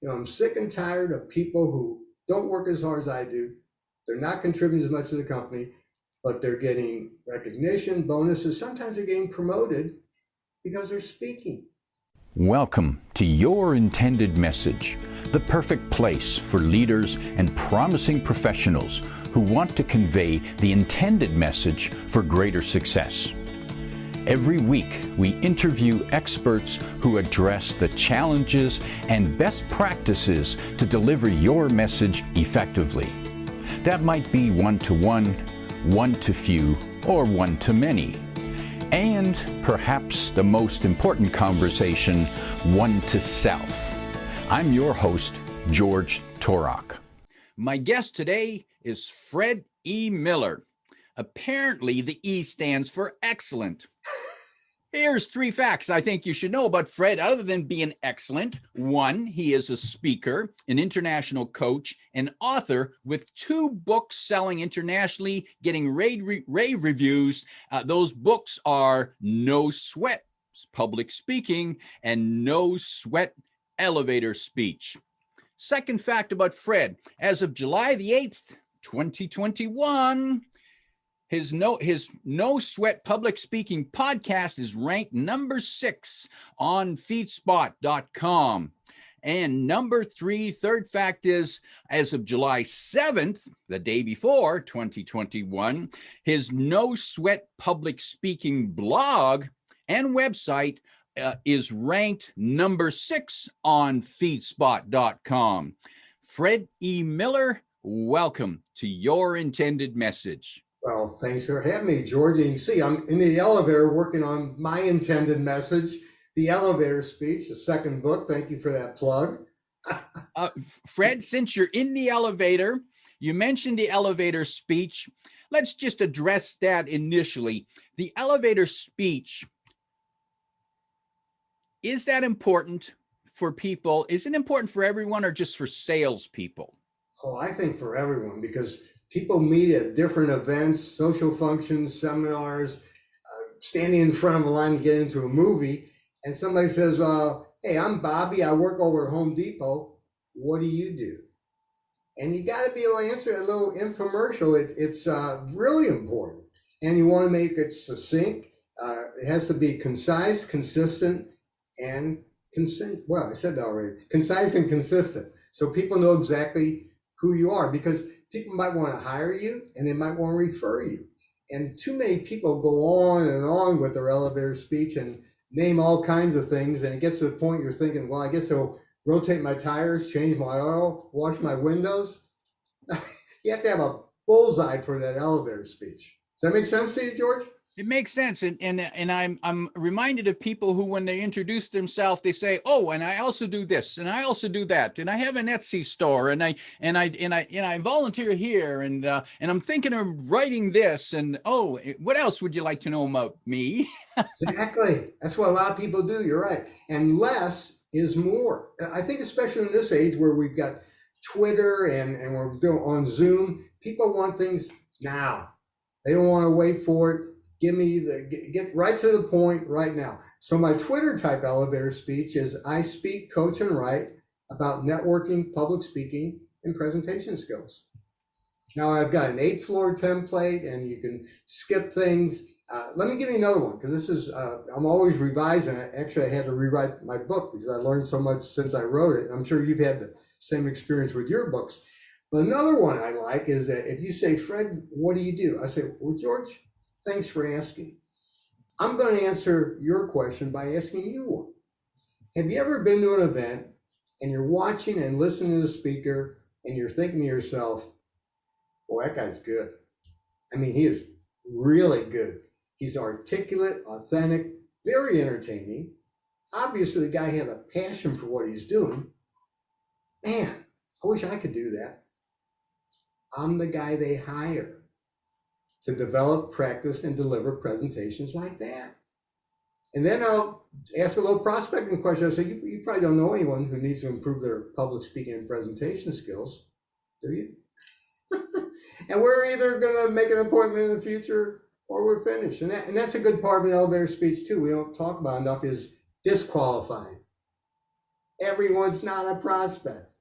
I'm sick and tired of people who don't work as hard as I do. They're not contributing as much to the company, but they're getting recognition, bonuses. Sometimes they're getting promoted because they're speaking. Welcome to Your Intended Message, the perfect place for leaders and promising professionals who want to convey the intended message for greater success. Every week, we interview experts who address the challenges and best practices to deliver your message effectively. That might be one-to-one, one-to-few, or one-to-many. And perhaps the most important conversation, one-to-self. I'm your host, George Torok. My guest today is Fred E. Miller. Apparently, the E stands for excellent. Here's 3 facts I think you should know about Fred other than being excellent. 1, he is a speaker, an international coach, an author with 2 books selling internationally, getting rave reviews. Those books are No Sweat Public Speaking and No Sweat Elevator Speech. Second fact about Fred, as of July the 8th, 2021, His No Sweat Public Speaking podcast is ranked number 6 on feedspot.com. And number 3, third fact is, as of July 7th, the day before, 2021, his No Sweat Public Speaking blog and website is ranked number 6 on feedspot.com. Fred E. Miller, welcome to Your Intended Message. Well, thanks for having me, George. You can see I'm in the elevator working on my intended message, the elevator speech, the second book. Thank you for that plug. Fred, since you're in the elevator, you mentioned the elevator speech. Let's just address that initially. The elevator speech, is that important for people? Is it important for everyone or just for salespeople? Oh, I think for everyone, because people meet at different events, social functions, seminars, standing in front of a line to get into a movie, and somebody says, hey, I'm Bobby, I work over at Home Depot. What do you do? And you got to be able to answer that little infomercial. It's really important. And you want to make it succinct. It has to be concise, consistent, and well, I said that already. Concise and consistent. So people know exactly who you are, because people might want to hire you and they might want to refer you. And too many people go on and on with their elevator speech and name all kinds of things. And it gets to the point you're thinking, well, I guess I'll rotate my tires, change my oil, wash my windows. You have to have a bullseye for that elevator speech. Does that make sense to you, George? It makes sense, and I'm reminded of people who, when they introduce themselves, they say, "Oh, and I also do this, and I also do that, and I have an Etsy store, and I volunteer here, and I'm thinking of writing this, and oh, what else would you like to know about me?" Exactly. That's what a lot of people do. You're right, and less is more. I think, especially in this age where we've got Twitter and we're doing on Zoom, people want things now. They don't want to wait for it. Get right to the point right now. So my Twitter type elevator speech is, I speak, coach, and write about networking, public speaking, and presentation skills. Now I've got an 8-floor template and you can skip things. Let me give you another one, because this is, I'm always revising it. Actually, I had to rewrite my book because I learned so much since I wrote it. I'm sure you've had the same experience with your books. But another one I like is that if you say, Fred, what do you do? I say, well, George, thanks for asking. I'm going to answer your question by asking you one. Have you ever been to an event and you're watching and listening to the speaker and you're thinking to yourself, well, that guy's good. I mean, he is really good. He's articulate, authentic, very entertaining. Obviously, the guy has a passion for what he's doing. Man, I wish I could do that. I'm the guy they hire to develop, practice, and deliver presentations like that. And then I'll ask a little prospecting question. I say, you probably don't know anyone who needs to improve their public speaking and presentation skills, do you? And we're either going to make an appointment in the future or we're finished. And that's a good part of an elevator speech too. We don't talk about enough is disqualifying. Everyone's not a prospect.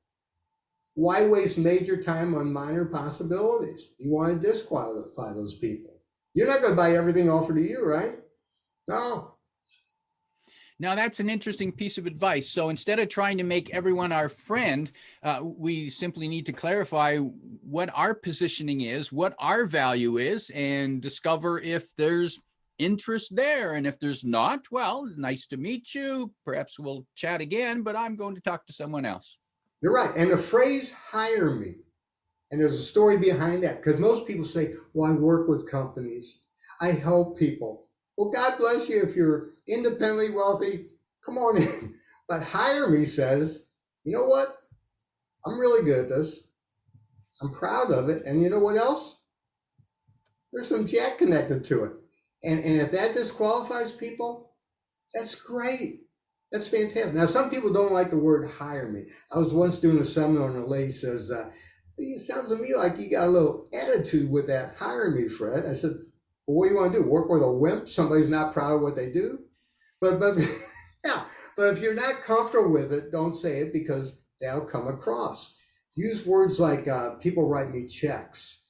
Why waste major time on minor possibilities? You want to disqualify those people. You're not going to buy everything offered to you, right? No. Now, that's an interesting piece of advice. So instead of trying to make everyone our friend, we simply need to clarify what our positioning is, what our value is, and discover if there's interest there. And if there's not, well, nice to meet you. Perhaps we'll chat again, but I'm going to talk to someone else. You're right. And the phrase hire me, and there's a story behind that, because most people say, well, I work with companies, I help people. Well, God bless you if you're independently wealthy, come on in. But hire me says, you know what? I'm really good at this. I'm proud of it. And you know what else? There's some jack connected to it. And if that disqualifies people, that's great. That's fantastic. Now, some people don't like the word hire me. I was once doing a seminar and a lady says, it sounds to me like you got a little attitude with that hire me, Fred. I said, well, what do you want to do? Work with a wimp? Somebody's not proud of what they do? But yeah, but if you're not comfortable with it, don't say it, because that'll come across. Use words like people write me checks.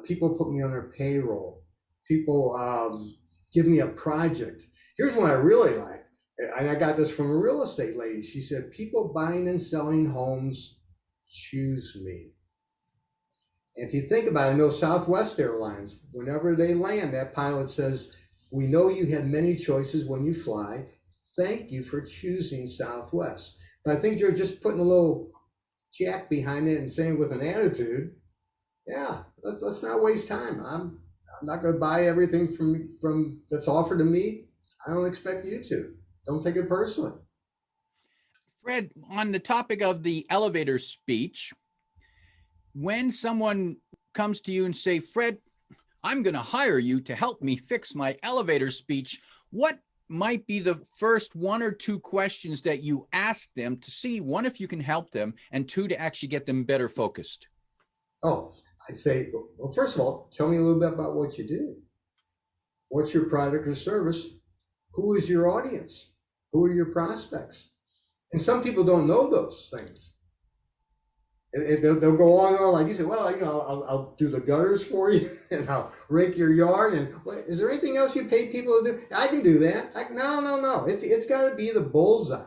People put me on their payroll. People give me a project. Here's one I really like. And I got this from a real estate lady. She said, people buying and selling homes choose me. If you think about it, I know Southwest Airlines, whenever they land, that pilot says, we know you had many choices when you fly. Thank you for choosing Southwest. But I think you're just putting a little jack behind it and saying with an attitude, yeah, let's not waste time. I'm not going to buy everything from that's offered to me. I don't expect you to. Don't take it personally. Fred, on the topic of the elevator speech, when someone comes to you and say, Fred, I'm going to hire you to help me fix my elevator speech, what might be the first one or two questions that you ask them to see, one, if you can help them, and two, to actually get them better focused? Oh, I'd say, well, first of all, tell me a little bit about what you do. What's your product or service? Who is your audience? Who are your prospects? And some people don't know those things. They'll go on and on, like you said, well, I'll do the gutters for you and I'll rake your yard. And is there anything else you pay people to do? I can do that. No. It's got to be the bullseye.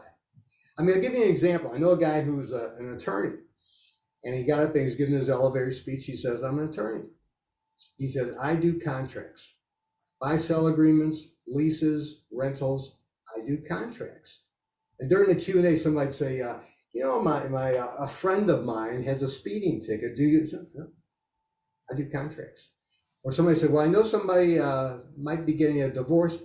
I mean, I'll give you an example. I know a guy who's an attorney, and he got up and he's giving his elevator speech. He says, I'm an attorney. He says, I do contracts, buy-sell agreements, leases, rentals. I do contracts. And during the Q&A, somebody'd say, a friend of mine has a speeding ticket. Do you? No, I do contracts. Or somebody said, well, I know somebody might be getting a divorce.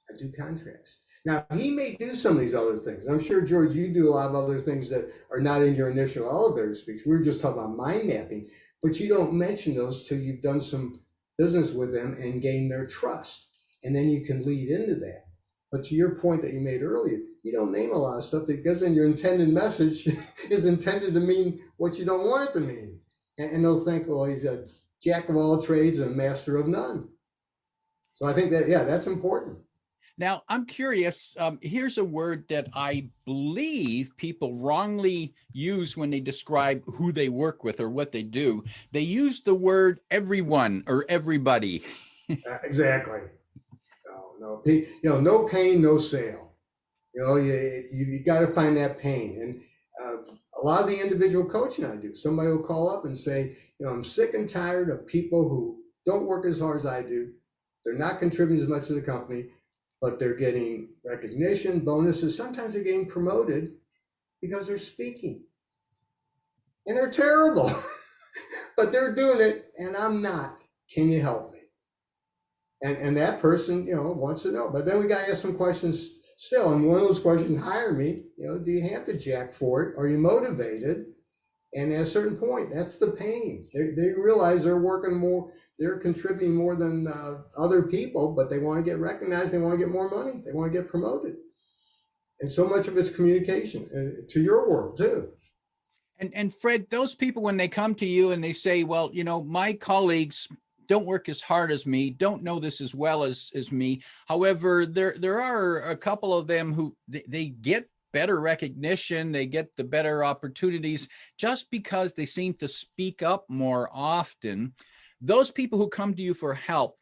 I do contracts. Now, he may do some of these other things. I'm sure, George, you do a lot of other things that are not in your initial elevator speech. We were just talking about mind mapping, but you don't mention those till you've done some business with them and gain their trust. And then you can lead into that. But to your point that you made earlier, you don't name a lot of stuff because then your intended message is intended to mean what you don't want it to mean. And they'll think, oh, he's a jack of all trades and a master of none. So I think that, yeah, that's important. Now, I'm curious, here's a word that I believe people wrongly use when they describe who they work with or what they do. They use the word everyone or everybody. Exactly. No pain, no sale. You got to find that pain. And a lot of the individual coaching I do, somebody will call up and say, I'm sick and tired of people who don't work as hard as I do. They're not contributing as much to the company, but they're getting recognition, bonuses. Sometimes they're getting promoted because they're speaking. And they're terrible, but they're doing it and I'm not. Can you help me? And that person, wants to know. But then we got to ask some questions still. And one of those questions, hire me, do you have the jack for it? Are you motivated? And at a certain point, that's the pain. They realize they're working more, they're contributing more than other people, but they want to get recognized. They want to get more money. They want to get promoted. And so much of it's communication to your world too. And Fred, those people, when they come to you and they say, well, my colleagues don't work as hard as me, don't know this as well as me. However, there are a couple of them who they get better recognition, they get the better opportunities just because they seem to speak up more often. Those people who come to you for help,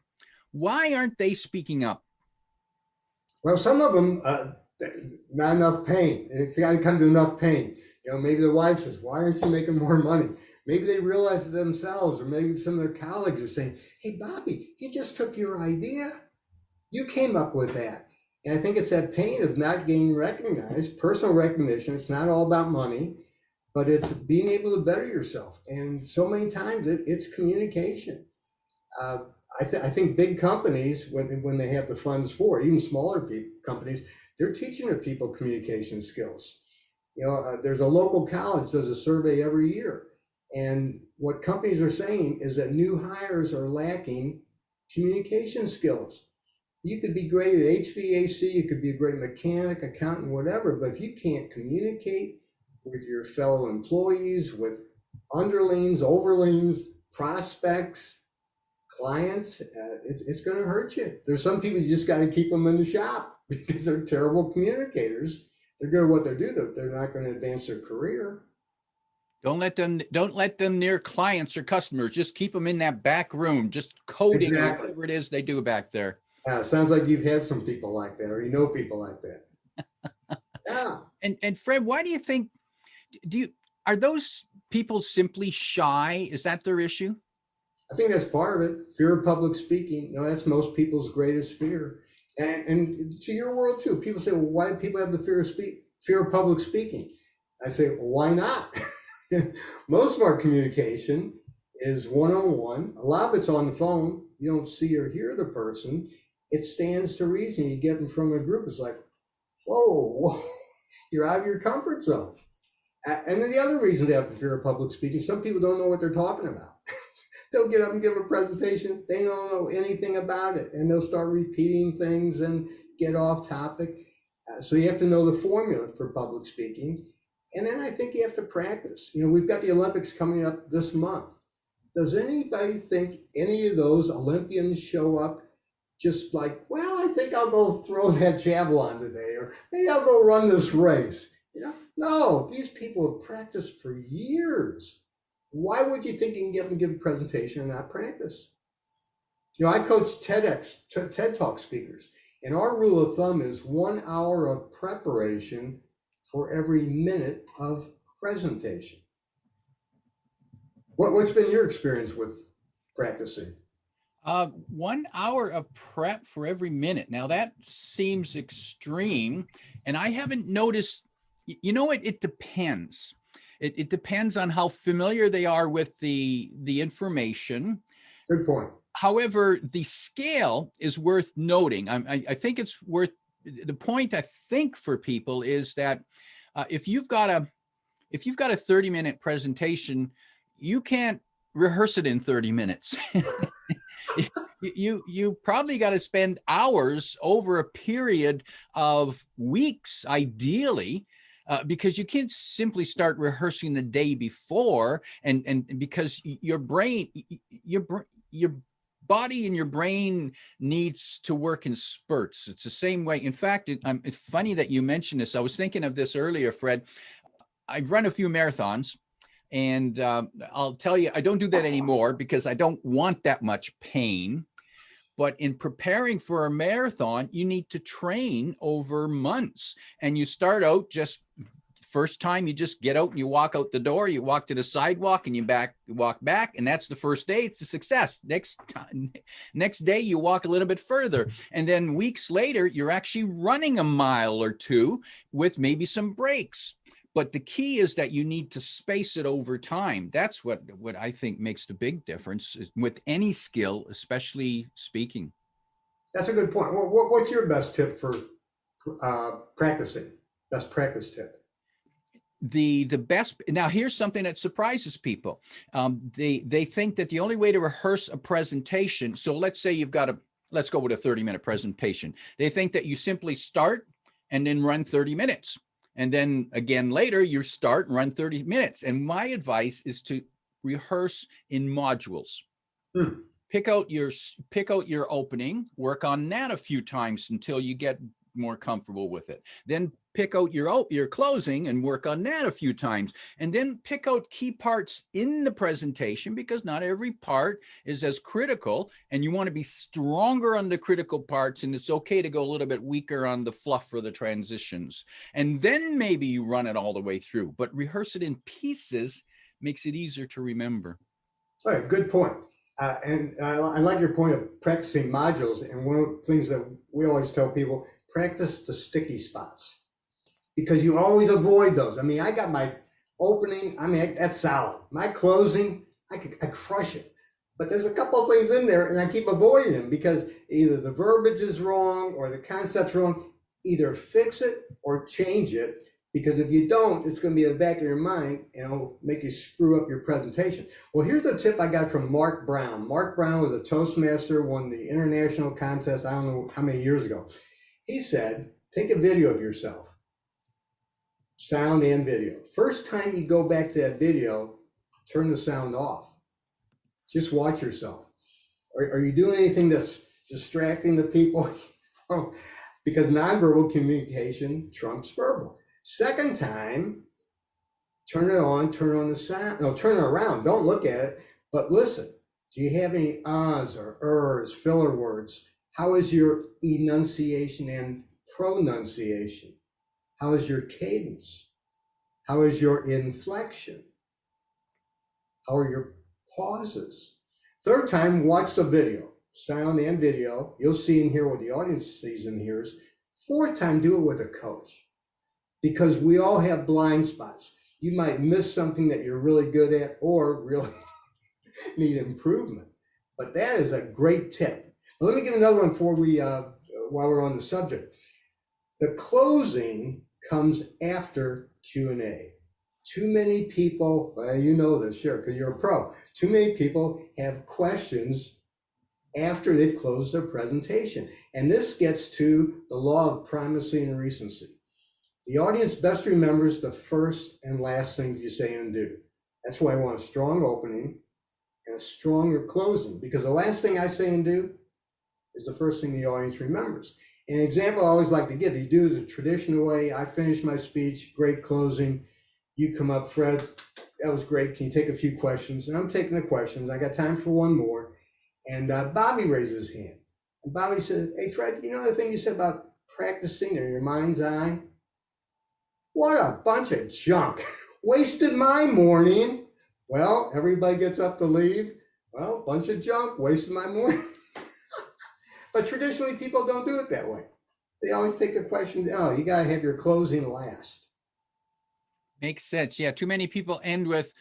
why aren't they speaking up? Well, some of them, not enough pain. It's got to come to enough pain. Maybe the wife says, "Why aren't you making more money?" Maybe they realize it themselves, or maybe some of their colleagues are saying, "Hey, Bobby, he just took your idea. You came up with that." And I think it's that pain of not getting recognized, personal recognition. It's not all about money, but it's being able to better yourself. And so many times it's communication. Uh, I think big companies, when they have the funds for it, even smaller companies, they're teaching their people communication skills. There's a local college does a survey every year. And what companies are saying is that new hires are lacking communication skills. You could be great at HVAC, you could be a great mechanic, accountant, whatever, but if you can't communicate with your fellow employees, with underlings, overlings, prospects, clients, it's going to hurt you. There's some people you just got to keep them in the shop because they're terrible communicators. They're good at what they do, they're not going to advance their career. Don't let them near clients or customers. Just keep them in that back room, just coding or whatever it is they do back there. Yeah, sounds like you've had some people like that, or you know people like that. Yeah. And Fred, why do you think, are those people simply shy? Is that their issue? I think that's part of it. Fear of public speaking. That's most people's greatest fear. And to your world too, people say, well, why do people have the fear of public speaking? I say, well, why not? Most of our communication is one-on-one. A lot of it's on the phone. You don't see or hear the person. It stands to reason. You get in front of a group, it's like, whoa, you're out of your comfort zone. And then the other reason they have the fear of public speaking, some people don't know what they're talking about. They'll get up and give a presentation. They don't know anything about it. And they'll start repeating things and get off topic. So you have to know the formula for public speaking. And then I think you have to practice. We've got the Olympics coming up this month. Does anybody think any of those Olympians show up just like, well, I think I'll go throw that javelin today, or maybe I'll go run this race? No, these people have practiced for years. Why would you think you can get them to give a presentation and not practice? I coach TED Talk speakers, and our rule of thumb is 1 hour of preparation for every minute of presentation. What's been your experience with practicing? 1 hour of prep for every minute. Now that seems extreme, and I haven't noticed. It depends. It depends on how familiar they are with the information. Good point. However, the scale is worth noting. I think it's worth, the point I think for people is that if you've got a 30-minute presentation, you can't rehearse it in 30 minutes. You probably got to spend hours over a period of weeks, ideally, because you can't simply start rehearsing the day before, and because your body and your brain needs to work in spurts. It's the same way. In fact, it's funny that you mentioned this. I was thinking of this earlier, Fred. I've run a few marathons, and I'll tell you, I don't do that anymore because I don't want that much pain. But in preparing for a marathon, you need to train over months. And you start out just first time, you just get out and you walk out the door, you walk to the sidewalk and you walk back. And that's the first day. It's a success. Next day, you walk a little bit further. And then weeks later, you're actually running a mile or two with maybe some breaks. But the key is that you need to space it over time. That's what I think makes the big difference with any skill, especially speaking. That's a good point. What's your best tip for practicing? Best practice tip? The best. Now, here's something that surprises people. They think that the only way to rehearse a presentation. So let's say let's go with a 30-minute presentation. They think that you simply start and then run 30 minutes. And then again, later you start and run 30 minutes. And my advice is to rehearse in modules. Pick out your opening, work on that a few times until you get more comfortable with it. Then pick out your closing and work on that a few times. And then pick out key parts in the presentation, because not every part is as critical, and you want to be stronger on the critical parts, and it's okay to go a little bit weaker on the fluff or the transitions. And then maybe you run it all the way through, but rehearse it in pieces makes it easier to remember. All right, good point. And I like your point of practicing modules. And one of the things that we always tell people, practice the sticky spots, because you always avoid those. I mean, I got my opening, I mean, that's solid. My closing, I crush it. But there's a couple of things in there, and I keep avoiding them because either the verbiage is wrong or the concept's wrong. Either fix it or change it, because if you don't, it's going to be in the back of your mind and it'll make you screw up your presentation. Well, here's the tip I got from Mark Brown. Mark Brown was a Toastmaster, won the international contest, I don't know how many years ago. He said, take a video of yourself, sound and video. First time you go back to that video, turn the sound off. Just watch yourself. Are you doing anything that's distracting the people? Because nonverbal communication trumps verbal. Second time, turn it on, turn on the sound. No, turn it around. Don't look at it, but listen. Do you have any ahs or ers, filler words? How is your enunciation and pronunciation? How is your cadence? How is your inflection? How are your pauses? Third time, watch the video, sound and video. You'll see and hear what the audience sees and hears. Fourth time, do it with a coach, because we all have blind spots. You might miss something that you're really good at or really need improvement. But that is a great tip. Let me give another one before we, while we're on the subject. The closing comes after Q&A. Too many people, well, you know this, sure, because you're a pro. Too many people have questions after they've closed their presentation. And this gets to the law of primacy and recency. The audience best remembers the first and last things you say and do. That's why I want a strong opening and a stronger closing, because the last thing I say and do is the first thing the audience remembers. An example I always like to give, you do it the traditional way. I finish my speech, great closing. You come up, Fred, that was great. Can you take a few questions? And I'm taking the questions. I got time for one more. And Bobby raises his hand. And Bobby says, hey, Fred, you know the thing you said about practicing in your mind's eye? What a bunch of junk. Wasted my morning. Well, everybody gets up to leave. Well, bunch of junk, wasted my morning. But traditionally, people don't do it that way. They always take the questions, oh, you got to have your closing last. Makes sense. Yeah, too many people end with,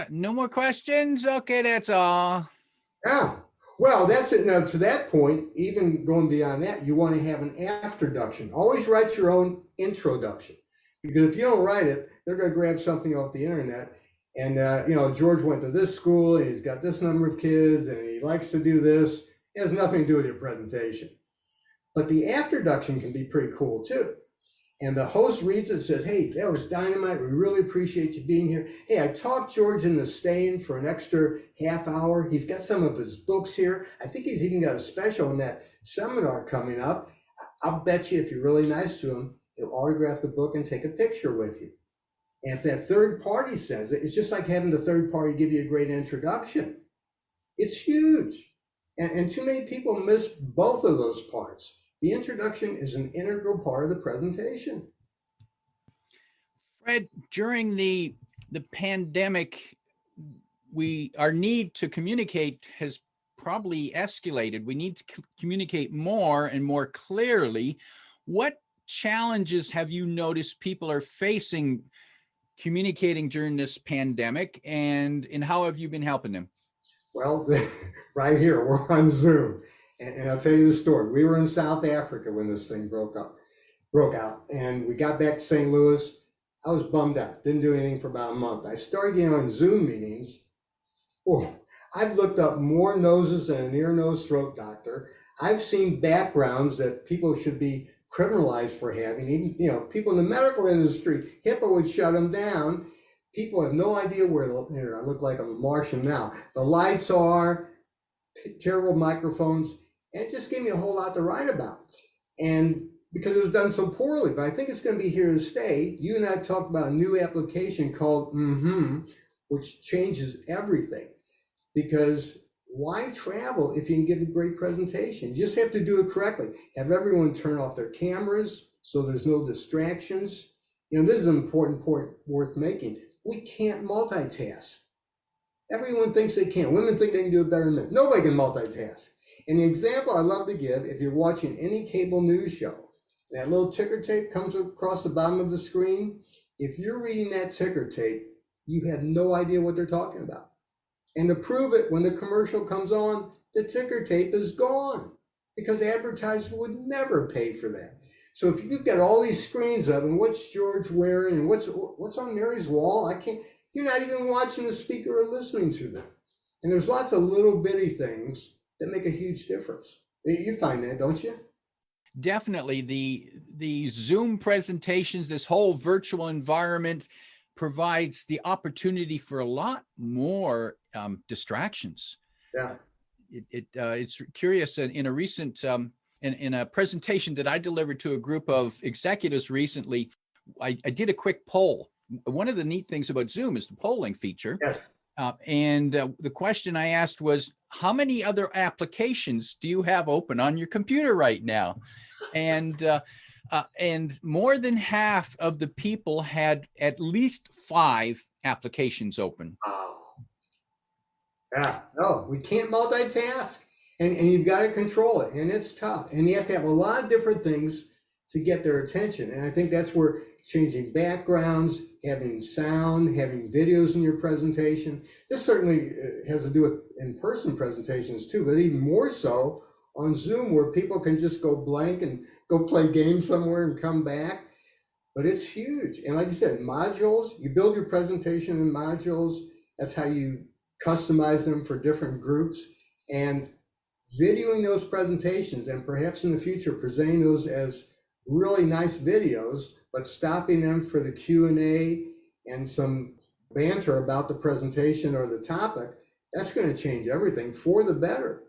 no more questions? Okay, that's all. Yeah, well, that's it. Now, to that point, even going beyond that, you want to have an afterduction. Always write your own introduction. Because if you don't write it, they're going to grab something off the internet. And, George went to this school, and he's got this number of kids, and he likes to do this. It has nothing to do with your presentation. But the afterduction can be pretty cool, too. And the host reads it and says, hey, that was dynamite. We really appreciate you being here. Hey, I talked George into staying for an extra half hour. He's got some of his books here. I think he's even got a special in that seminar coming up. I'll bet you if you're really nice to him, he'll autograph the book and take a picture with you. And if that third party says it, it's just like having the third party give you a great introduction. It's huge. And too many people miss both of those parts. The introduction is an integral part of the presentation. Fred, during the pandemic, our need to communicate has probably escalated. We need to communicate more and more clearly. What challenges have you noticed people are facing communicating during this pandemic, and how have you been helping them? Well, right here, we're on Zoom. And I'll tell you the story. We were in South Africa when this thing broke out. And we got back to St. Louis. I was bummed out. Didn't do anything for about a month. I started getting on Zoom meetings. Oh, I've looked up more noses than an ear, nose, throat doctor. I've seen backgrounds that people should be criminalized for having. Even, people in the medical industry, HIPAA would shut them down. People have no idea where I look like I'm a Martian now. The lights are, terrible microphones. And it just gave me a whole lot to write about. And because it was done so poorly. But I think it's going to be here to stay. You and I have talked about a new application called which changes everything. Because why travel if you can give a great presentation? You just have to do it correctly. Have everyone turn off their cameras so there's no distractions. You know, this is an important point worth making. We can't multitask. Everyone thinks they can. Women think they can do it better than men. Nobody can multitask. And the example I love to give, if you're watching any cable news show, that little ticker tape comes across the bottom of the screen. If you're reading that ticker tape, you have no idea what they're talking about. And to prove it, when the commercial comes on, the ticker tape is gone because advertisers would never pay for that. So if you've got all these screens up and what's George wearing and what's on Mary's wall, you're not even watching the speaker or listening to them. And there's lots of little bitty things that make a huge difference. You find that, don't you? Definitely. The Zoom presentations, this whole virtual environment provides the opportunity for a lot more distractions. Yeah. It's curious. In a recent in a presentation that I delivered to a group of executives recently, I did a quick poll. One of the neat things about Zoom is the polling feature. Yes. And the question I asked was, how many other applications do you have open on your computer right now? And more than half of the people had at least 5 applications open. Oh. Yeah, no, we can't multitask, and you've got to control it, and it's tough. And you have to have a lot of different things to get their attention. And I think that's where changing backgrounds, having sound, having videos in your presentation. This certainly has to do with in-person presentations too, but even more so on Zoom, where people can just go blank and go play games somewhere and come back. But it's huge. And like you said, modules, you build your presentation in modules. That's how you customize them for different groups. And videoing those presentations, and perhaps in the future presenting those as really nice videos, but stopping them for the Q&A and some banter about the presentation or the topic, that's going to change everything for the better.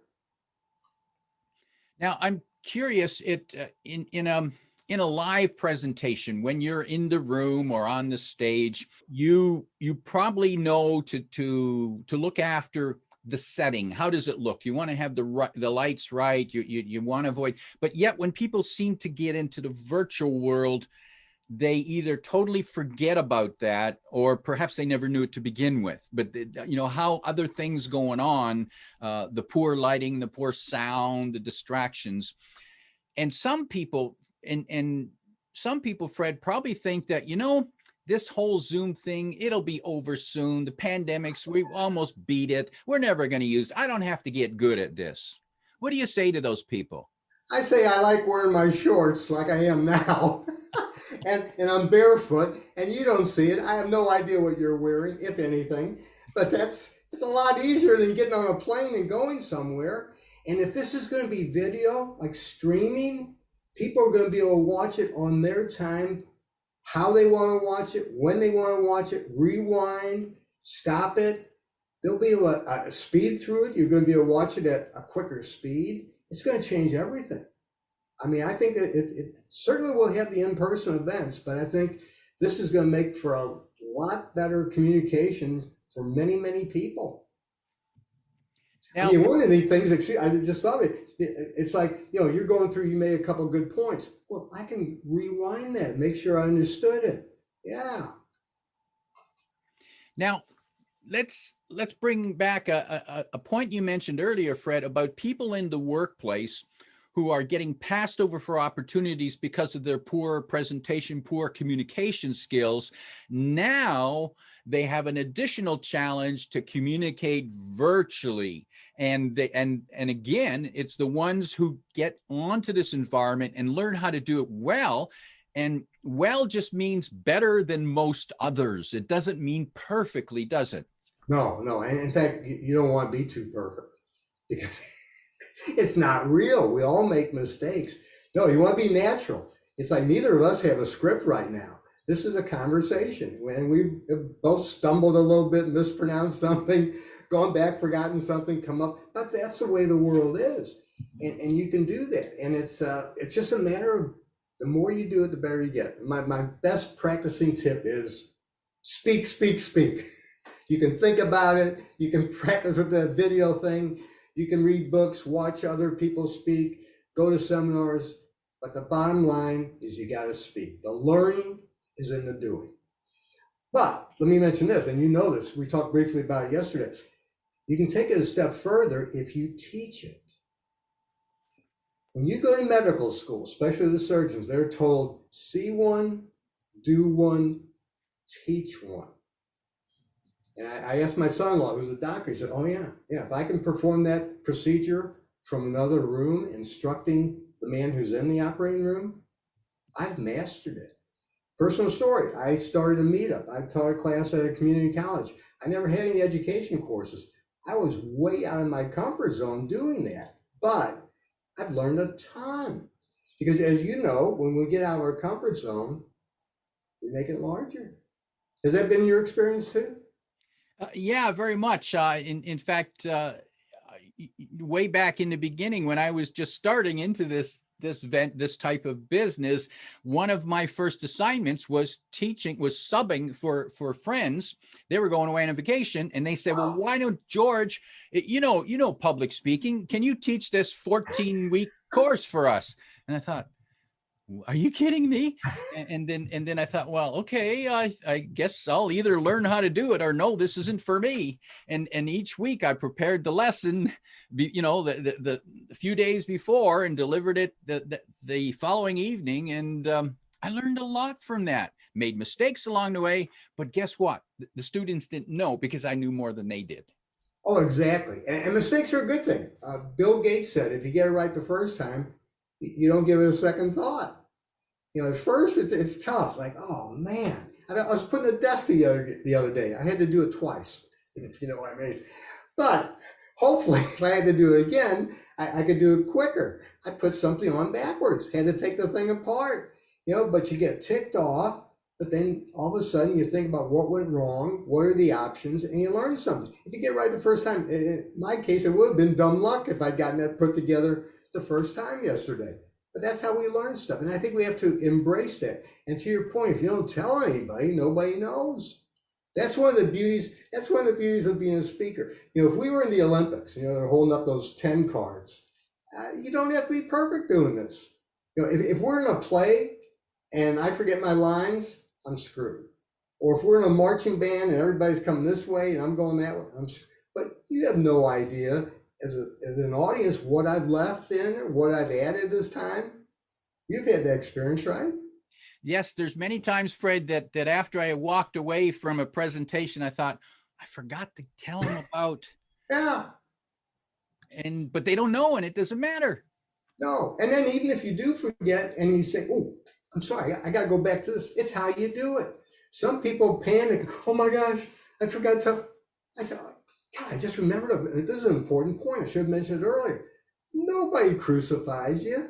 Now, I'm curious, in a live presentation, when you're in the room or on the stage, you probably know to look after the setting. How does it look? You want to have the lights right. You want to avoid, but yet when people seem to get into the virtual world, they either totally forget about that, or perhaps they never knew it to begin with. But how other things going on, the poor lighting, the poor sound, the distractions, and some people, Fred, probably think that this whole Zoom thing, it'll be over soon. The pandemics, we almost beat it. We're never going to use it. I don't have to get good at this. What do you say to those people? I say I like wearing my shorts like I am now. And I'm barefoot, and you don't see it. I have no idea what you're wearing, if anything. But it's a lot easier than getting on a plane and going somewhere. And if this is going to be video, like streaming, people are going to be able to watch it on their time, how they want to watch it, when they want to watch it, rewind, stop it. They'll be able to speed through it. You're going to be able to watch it at a quicker speed. It's going to change everything. I mean, I think it certainly will have the in-person events, but I think this is going to make for a lot better communication for many, many people. Now, I mean, one of the things, I just thought it's like, you're going through, you made a couple of good points. Well, I can rewind that, make sure I understood it. Yeah. Now, let's bring back a point you mentioned earlier, Fred, about people in the workplace who are getting passed over for opportunities because of their poor presentation, poor communication skills. Now they have an additional challenge to communicate virtually. And again, it's the ones who get onto this environment and learn how to do it well. And well just means better than most others. It doesn't mean perfectly, does it? No. And in fact, you don't want to be too perfect because it's not real. We all make mistakes. No, you want to be natural. It's like neither of us have a script right now. This is a conversation. When we both stumbled a little bit, mispronounced something, gone back, forgotten something, come up. But that's the way the world is. And you can do that. And it's just a matter of The more you do it, the better you get. My best practicing tip is speak, speak, speak. You can think about it. You can practice with the video thing. You can read books, watch other people speak, go to seminars. But the bottom line is you got to speak. The learning is in the doing. But let me mention this, and you know this. We talked briefly about it yesterday. You can take it a step further if you teach it. When you go to medical school, especially the surgeons, they're told, see one, do one, teach one. And I asked my son-in-law, who's a doctor, he said, oh yeah, if I can perform that procedure from another room, instructing the man who's in the operating room, I've mastered it. Personal story, I started a meetup. I taught a class at a community college. I never had any education courses. I was way out of my comfort zone doing that, but I've learned a ton. Because as you know, when we get out of our comfort zone, we make it larger. Has that been your experience too? Yeah, very much. In fact, way back in the beginning, when I was just starting into this type of business, one of my first assignments was subbing for friends. They were going away on vacation, and they said, "Well, why don't George? You know, public speaking. Can you teach this 14-week course for us?" And I thought, are you kidding me? And then I thought, well, okay, I guess I'll either learn how to do it or no, this isn't for me. And each week I prepared the lesson, the few days before, and delivered it the following evening. And I learned a lot from that. Made mistakes along the way, but guess what? The students didn't know because I knew more than they did. Oh, exactly. And mistakes are a good thing. Bill Gates said, if you get it right the first time, you don't give it a second thought. At first it's tough. Like, oh man, I was putting a desk the other day. I had to do it twice, if you know what I mean. But hopefully, if I had to do it again, I could do it quicker. I put something on backwards. Had to take the thing apart. But you get ticked off. But then all of a sudden you think about what went wrong, what are the options, and you learn something. If you get it right the first time, in my case, it would have been dumb luck if I'd gotten that put together the first time yesterday. But that's how we learn stuff. And I think we have to embrace that. And to your point, if you don't tell anybody, nobody knows. That's one of the beauties of being a speaker. If we were in the Olympics, they're holding up those 10 cards. You don't have to be perfect doing this. If we're in a play and I forget my lines, I'm screwed. Or if we're in a marching band and everybody's coming this way and I'm going that way, I'm screwed. But you have no idea as an audience what I've left in or what I've added this time. You've had that experience, right? Yes, there's many times, Fred, that after I walked away from a presentation, I thought, I forgot to tell them about. Yeah. But they don't know, and it doesn't matter. No. And then even if you do forget and you say, oh, I'm sorry, I got to go back to this. It's how you do it. Some people panic. Oh my gosh, I forgot to. I said, God, I just remembered. This is an important point. I should have mentioned it earlier. Nobody crucifies you.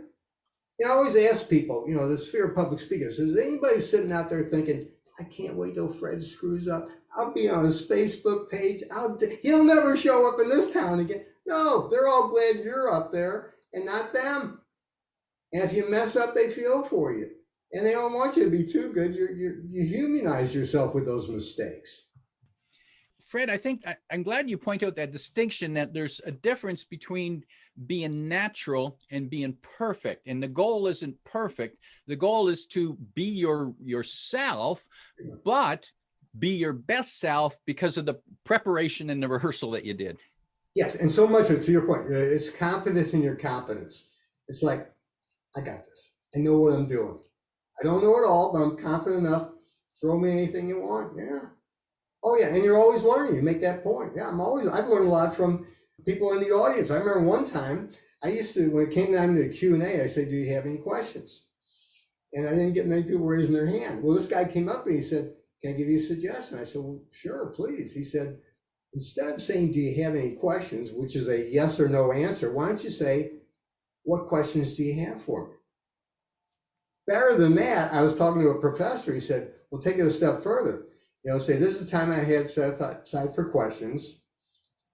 I always ask people, this fear of public speaking. Is anybody sitting out there thinking, I can't wait till Fred screws up. I'll be on his Facebook page. He'll never show up in this town again. No, they're all glad you're up there and not them. And if you mess up, they feel for you. And they don't want you to be too good. You humanize yourself with those mistakes. Fred, I'm glad you point out that distinction, that there's a difference between being natural and being perfect. And the goal isn't perfect. The goal is to be yourself, but be your best self because of the preparation and the rehearsal that you did. Yes. And so much of, to your point, it's confidence in your competence. It's like, I got this. I know what I'm doing. I don't know it all, but I'm confident enough. Throw me anything you want. Yeah. Oh yeah, and you're always learning. You make that point. Yeah, I've learned a lot from people in the audience. I remember one time I used to, when it came time to the Q&A, I said, do you have any questions? And I didn't get many people raising their hand. Well, this guy came up and he said, can I give you a suggestion? I said, well, sure, please. He said, instead of saying, do you have any questions, which is a yes or no answer, why don't you say, what questions do you have for me? Better than that, I was talking to a professor. He said, well, take it a step further. Say, this is the time I had set aside for questions.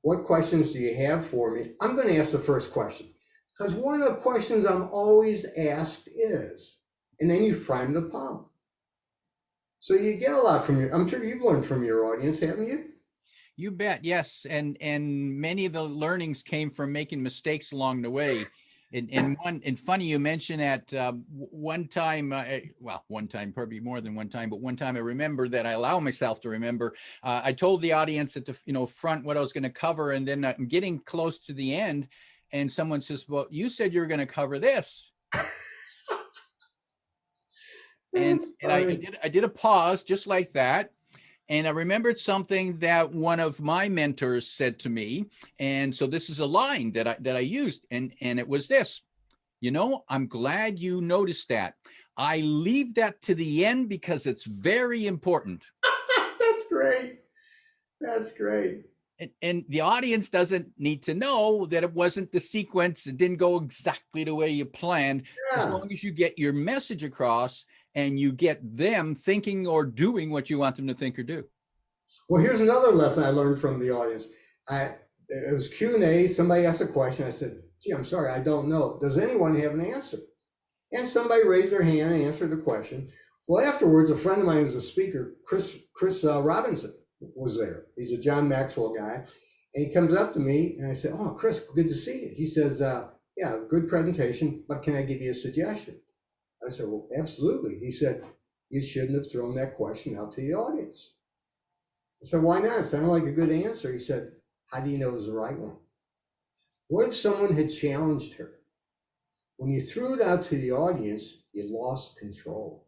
What questions do you have for me? I'm going to ask the first question because one of the questions I'm always asked is, and then you prime the pump. So you get a lot from I'm sure you've learned from your audience, haven't you? You bet. Yes. And many of the learnings came from making mistakes along the way. And funny you mentioned that one time, one time, probably more than one time, but one time I remember that I allow myself to remember. I told the audience at the front what I was going to cover, and then I'm getting close to the end, and someone says, "Well, you said you were going to cover this." And I did a pause just like that. And I remembered something that one of my mentors said to me. And so this is a line that I used. And it was this: I'm glad you noticed that. I leave that to the end because it's very important. That's great. That's great. And the audience doesn't need to know that it wasn't the sequence. It didn't go exactly the way you planned. Yeah. As long as you get your message across and you get them thinking or doing what you want them to think or do. Well, here's another lesson I learned from the audience. It was Q&A. Somebody asked a question. I said, gee, I'm sorry, I don't know. Does anyone have an answer? And somebody raised their hand and answered the question. Well, afterwards, a friend of mine who's a speaker, Chris Robinson, was there. He's a John Maxwell guy. And he comes up to me and I said, oh, Chris, good to see you. He says, yeah, good presentation, but can I give you a suggestion? I said, well, absolutely. He said, you shouldn't have thrown that question out to the audience. I said, why not? It sounded like a good answer. He said, how do you know it was the right one? What if someone had challenged her? When you threw it out to the audience, you lost control.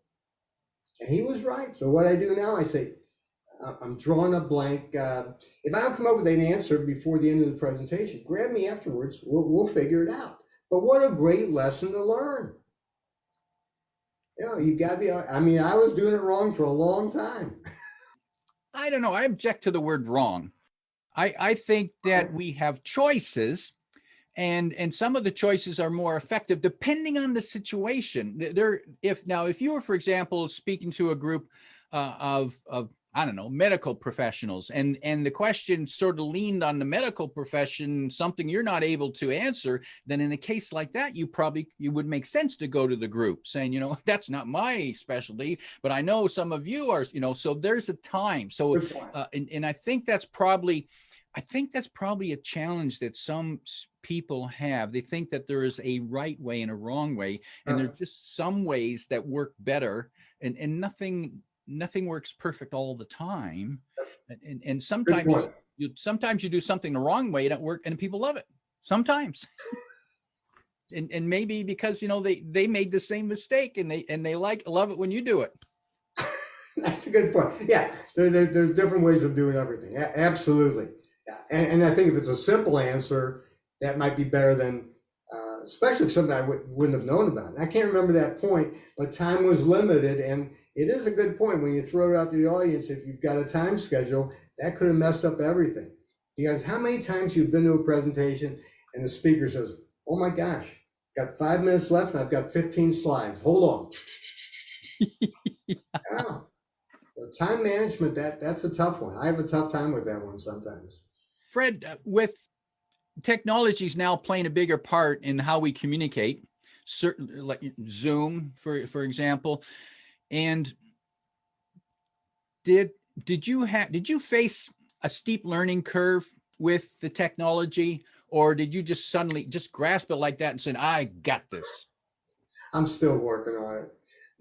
And he was right. So what I do now, I say, I'm drawing a blank. If I don't come up with an answer before the end of the presentation, grab me afterwards. We'll figure it out. But what a great lesson to learn. You got to be, I was doing it wrong for a long time. I don't know. I object to the word wrong. I think that we have choices, and some of the choices are more effective depending on the situation. If you were, for example, speaking to a group of I don't know, medical professionals, and the question sort of leaned on the medical profession, something you're not able to answer, then in a case like that, you would make sense to go to the group saying, that's not my specialty, but I know some of you are, so there's a time. So, and I think that's probably a challenge that some people have. They think that there is a right way and a wrong way, and there's just some ways that work better, and nothing works perfect all the time. And sometimes you do something the wrong way, it don't work, and people love it sometimes. and maybe because they made the same mistake, and they love it when you do it. That's a good point. Yeah, there's different ways of doing everything. Absolutely. Yeah. And I think if it's a simple answer, that might be better than, especially if something I wouldn't have known about. And I can't remember that point, but time was limited. And it is a good point when you throw it out to the audience. If you've got a time schedule, that could have messed up everything. Because how many times you've been to a presentation and the speaker says, oh my gosh, got 5 minutes left and I've got 15 slides. Hold on. Yeah. So time management, that's a tough one. I have a tough time with that one sometimes. Fred, with technologies now playing a bigger part in how we communicate, certain like Zoom, for example, and did you face a steep learning curve with the technology, or did you just suddenly just grasp it like that and say, I got this? I'm still working on it.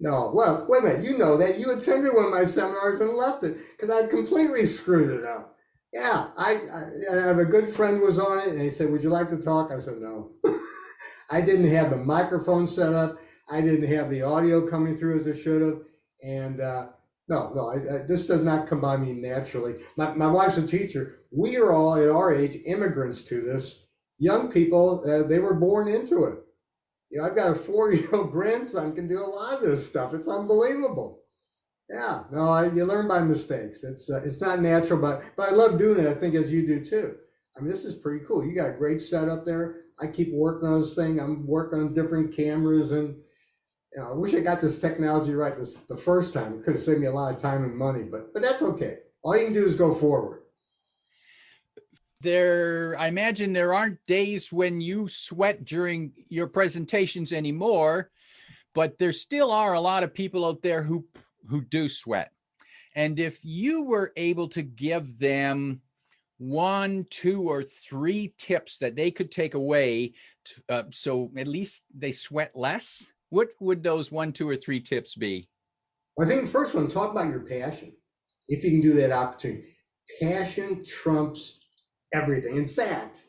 No, well, wait a minute. You know that you attended one of my seminars and left it because I completely screwed it up. Yeah, I have a good friend was on it, and he said, would you like to talk? I said, no. I didn't have the microphone set up. I didn't have the audio coming through as I should have. And this does not come by me naturally. My wife's a teacher. We are all, at our age, immigrants to this. Young people, they were born into it. I've got a 4-year-old grandson can do a lot of this stuff. It's unbelievable. Yeah, no, you learn by mistakes. It's not natural, but I love doing it. I think as you do too. I mean, this is pretty cool. You got a great setup there. I keep working on this thing. I'm working on different cameras, and I wish I got this technology right the first time. It could have saved me a lot of time and money, but that's okay. All you can do is go forward. I imagine there aren't days when you sweat during your presentations anymore, but there still are a lot of people out there who do sweat. And if you were able to give them 1, 2, or 3 tips that they could take away, so at least they sweat less, what would those 1, 2, or 3 tips be? I think the first one, talk about your passion. If you can do that opportunity, passion trumps everything. In fact,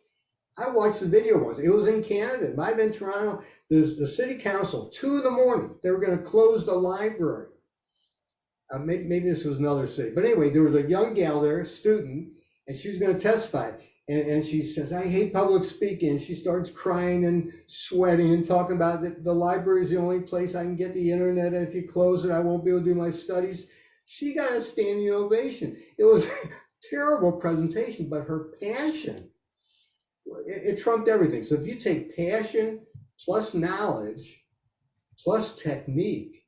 I watched the video once. It was in Canada. It might have been Toronto. The city council, 2 in, they were going to close the library. Maybe this was another city. But anyway, there was a young gal there, a student, and she was going to testify. And she says, I hate public speaking. And she starts crying and sweating and talking about that the library is the only place I can get the internet. And if you close it, I won't be able to do my studies. She got a standing ovation. It was a terrible presentation, but her passion, it trumped everything. So if you take passion plus knowledge plus technique,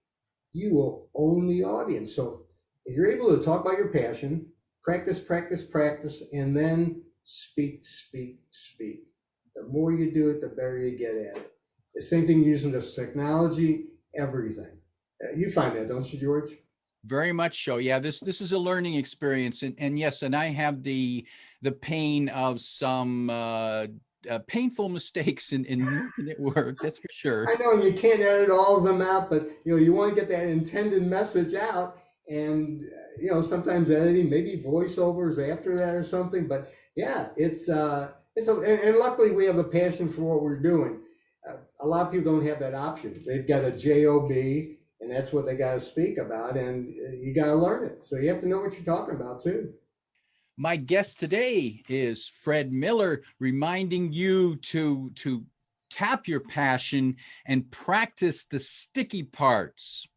you will own the audience. So if you're able to talk about your passion, practice, and then speak. The more you do it, the better you get at it. The same thing using this technology, everything. You find that, don't you, George? Very much so. Yeah, this is a learning experience, and yes, and I have the pain of some painful mistakes in making it work. That's for sure. I know, and you can't edit all of them out, but you want to get that intended message out, and sometimes editing, maybe voiceovers after that or something. But yeah, and luckily we have a passion for what we're doing. A lot of people don't have that option. They've got a job, and that's what they got to speak about, and you got to learn it. So you have to know what you're talking about too. My guest today is Fred Miller, reminding you to tap your passion and practice the sticky parts.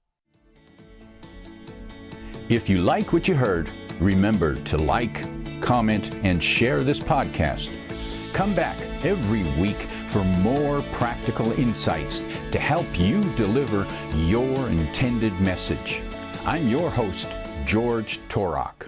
If you like what you heard, remember to like, comment, and share this podcast. Come back every week for more practical insights to help you deliver your intended message. I'm your host, George Torok.